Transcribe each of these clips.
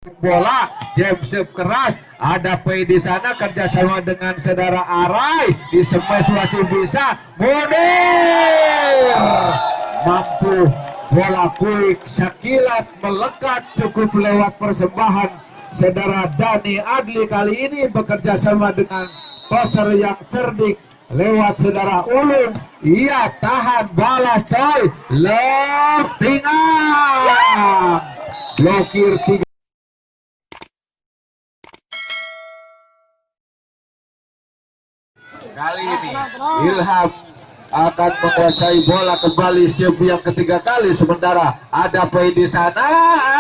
bola, jam serve keras, ada Pei di sana kerjasama dengan saudara Arai, di smash masih bisa, mundur, mampu bola quick, Syakilat melekat cukup lewat persembahan saudara Dani Adli kali ini bekerja sama dengan toser yang cerdik lewat saudara Ulun, ia tahan balas coy, tinggal blokir 3. Kali ini Ilham akan menguasai bola kembali siap yang ketiga kali, sementara ada Pei di sana,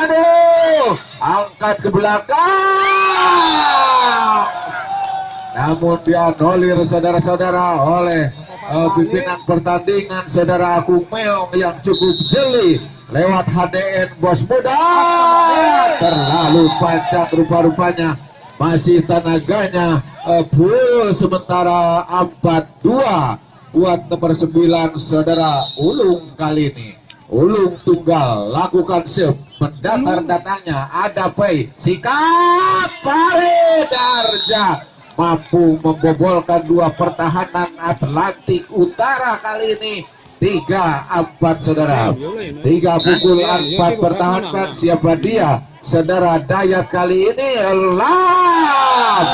aduh, angkat ke belakang, namun dianulir saudara-saudara oleh pimpinan pertandingan saudara Agung Meong yang cukup jeli lewat HDN bos muda, terlalu panjang rupa-rupanya, masih tenaganya full, sementara 4-2 buat nomor 9 saudara Ulung kali ini. Ulung tunggal lakukan save, mendatar datangnya ada Pei, sikat Farid Arja mampu membobolkan dua pertahanan Atlantik Utara kali ini. 3-4 saudara, 3 pukul 4 pertahankan, siapa dia saudara Dayat kali ini,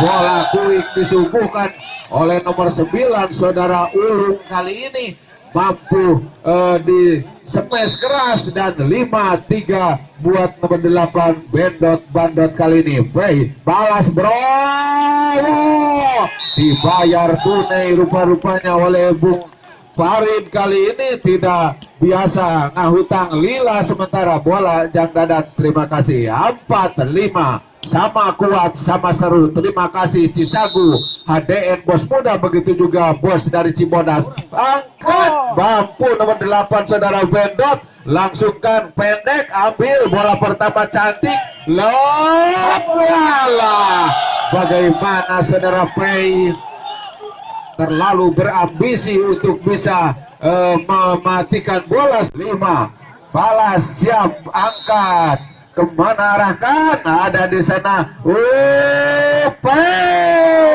bola quick disuguhkan oleh nomor 9 saudara Ulung kali ini, mampu di smash keras, dan 5-3 buat nomor 8 Bandot kali ini. Baik, balas bro, dibayar tunai rupa-rupanya oleh Bung Farid kali ini, tidak biasa ngahutang lila, sementara bola Jang Dadat. Terima kasih, 4-5 sama kuat sama seru. Terima kasih Cisagu, HDN bos muda, begitu juga bos dari Cibodas, angkat mampu nomor 8 saudara Bendot, langsungkan pendek, ambil bola pertama cantik, bagaimana saudara Pei terlalu berambisi untuk bisa mematikan bola. 5 balas siap, angkat kemana arahkan, ada di sana Pei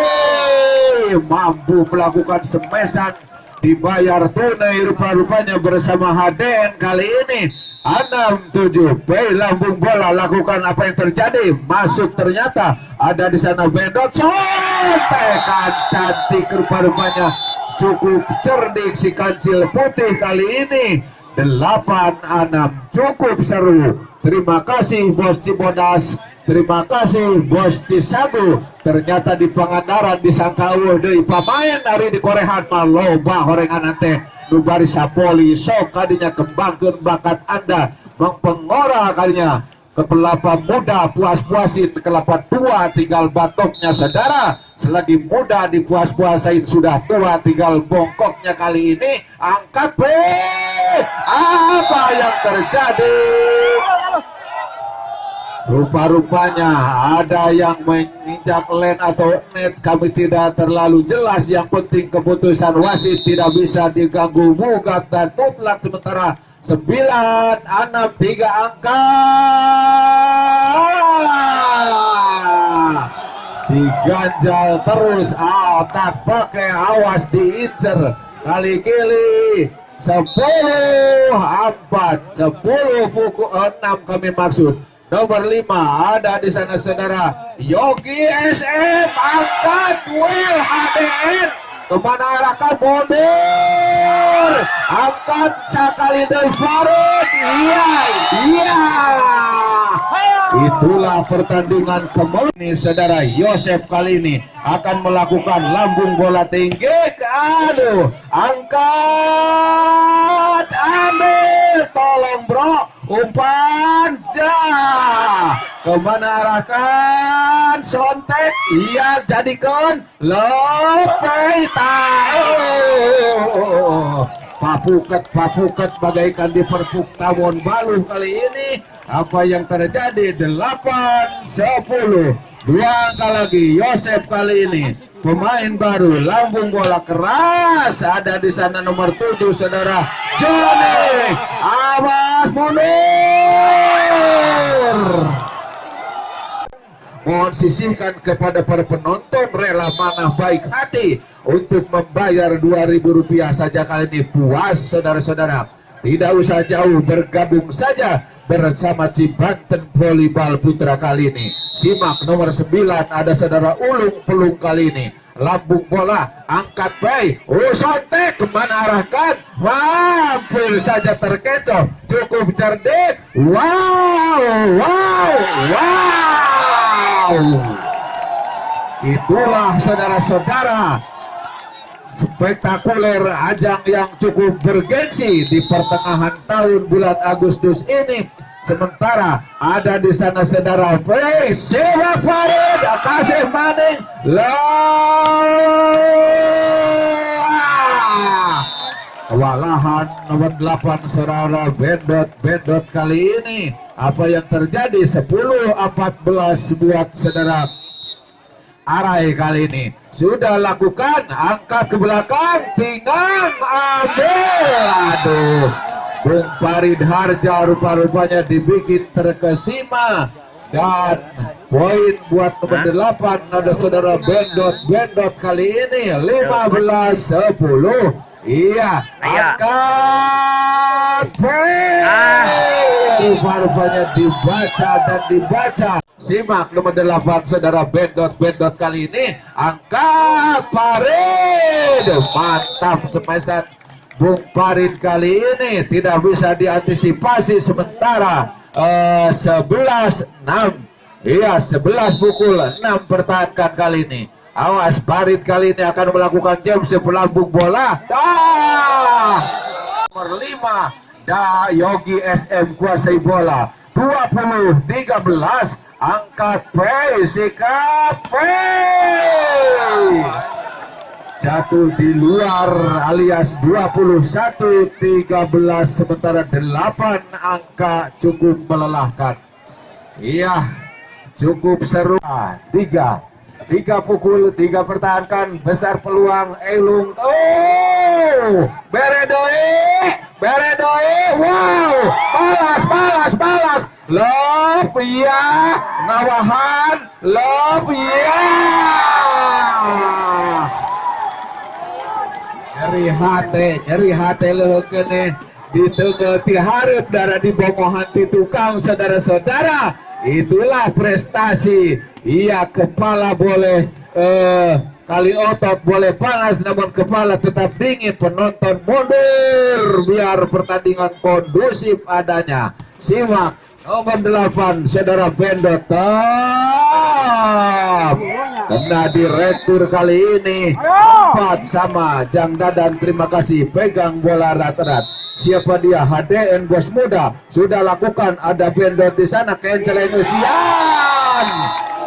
mampu melakukan semesan, dibayar tunai rupa-rupanya bersama HDN kali ini. 6-7 Pei lambung bola, lakukan apa yang terjadi, masuk, ternyata ada di sana Bendot, tekan cantik rupa-rupanya, cukup cerdik si kancil putih kali ini. 8-6 cukup seru. Terima kasih bos Cibodas, terima kasih bos Cisagu. Ternyata di Pangandaran disangka deui pamain hari di Korehan mah loba horengan teh nu bari sapoli, sok kadinya kembangkeun bakat Anda, mengpengora kadinya ke kelapa muda, puas-puasin kelapa tua, tinggal batoknya saudara. Selagi muda dipuas-puasain, sudah tua tinggal bongkoknya. Kali ini angkat apa yang terjadi? Rupa-rupanya ada yang menginjak lane atau net, kami tidak terlalu jelas. Yang penting keputusan wasit tidak bisa diganggu gugat dan mutlak. Sementara 9-6 3 angka diganjal terus, tak pakai, awas diincer kali-kili. 10-4 10 pukul 6 kami maksud. Nomor 5 ada di sana saudara Yogi SM, angkat Will HDN, kemana arahkan, mundur, angkat sekali dari Farid, iya. Itulah pertandingan kembali ini saudara. Yosef kali ini akan melakukan lambung bola tinggi, aduh, angkat, ambil, tolong bro, umpan, kemana arahkan, sontek, iya, jadikan Pei papuket bagaikan diperpuk tawon baluh kali ini. Apa yang terjadi? 8-10 dua angka lagi. Yosef kali ini pemain baru, lambung bola keras, ada di sana nomor 7 saudara Johnny, awas mundur. mohon sisihkan kepada para penonton rela mana baik hati untuk membayar Rp2.000 saja kali ini. Puas saudara-saudara, tidak usah jauh, bergabung saja bersama Cibanten Volleyball Putra kali ini. Simak nomor 9 ada saudara Ulung Pelung kali ini. Lambung bola, angkat baik, sontek kemana arahkan, hampir saja terkecoh, cukup cerdik, wow. Itulah saudara-saudara spektakuler ajang yang cukup bergengsi di pertengahan tahun bulan Agustus ini. Sementara ada di sana saudara Siwa Farid kasih maning kewalahan nomor 8 saudara Bendot kali ini. Apa yang terjadi? 10-14 buat saudara Arai kali ini. Sudah lakukan, angkat ke belakang, tinggal ambil, aduh, Bung Farid Harja rupa-rupanya dibikin terkesima. Dan poin buat nomor 8 ada saudara Bendot kali ini 15-10. Iya, angkat rupa-rupanya dibaca dan dibaca. Simak nomor 8 saudara Bendot kali ini, angkat Farid, mantap semesan Bung Farid kali ini tidak bisa diantisipasi. Sementara 11-6. Iya, 11 pukul 6 pertahankan kali ini. Awas, Farid kali ini akan melakukan jam sepelambung bola. Nomor 5 Yogi SM kuasai bola. 20-13. Angkat sikat jatuh di luar alias 21-13. Sementara 8 angka cukup melelahkan. Iya, cukup seru. 3 pukul 3 pertahankan, besar peluang Elung. Beredoi, wow, balas, love ya, ngawahan, love ya. Nyeri hati lo kene ditengah tiharap darah di bomohan ti tukang saudara-saudara. Itulah prestasi. Iya, kepala boleh kali otot boleh panas, namun kepala tetap dingin. Penonton mundur biar pertandingan kondusif adanya. Simak nomor 8 saudara Bendot, kena direktur kali ini 4 sama Jang Dadan. Terima kasih, pegang bola rat-rat. Siapa dia? HDN bos muda sudah lakukan. Ada Bendot di sana, kencelengesian.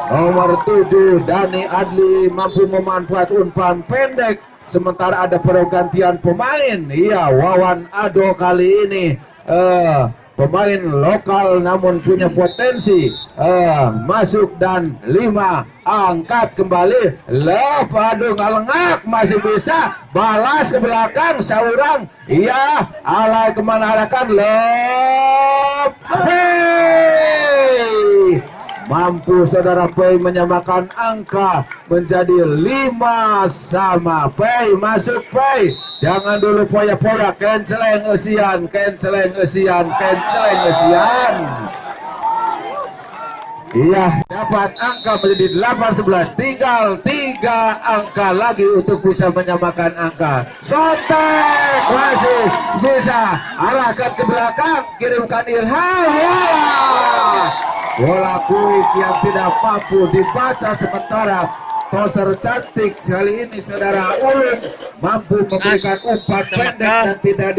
Nomor 7 Dani Adli mampu memanfaatkan umpan pendek. Sementara ada pergantian pemain. Iya, Wawan Ado kali ini pemain lokal namun punya potensi, masuk dan 5 angkat kembali. Aduh, ngalengak, masih bisa balas ke belakang seorang. Iya, alay kemana arahkan. Mampu saudara Pei menyamakan angka menjadi 5 sama. Pei masuk, Pei, jangan dulu poya-poya, kenceleng esian. Iya, dapat angka menjadi 8-11. Tinggal 3 angka lagi untuk bisa menyamakan angka. Sontek masih bisa arahkan ke belakang, kirimkan Ilham. Bola kuik yang tidak mampu dibaca. Sementara toser cantik kali ini saudara Ulung mampu memberikan umpan pendek dan tidak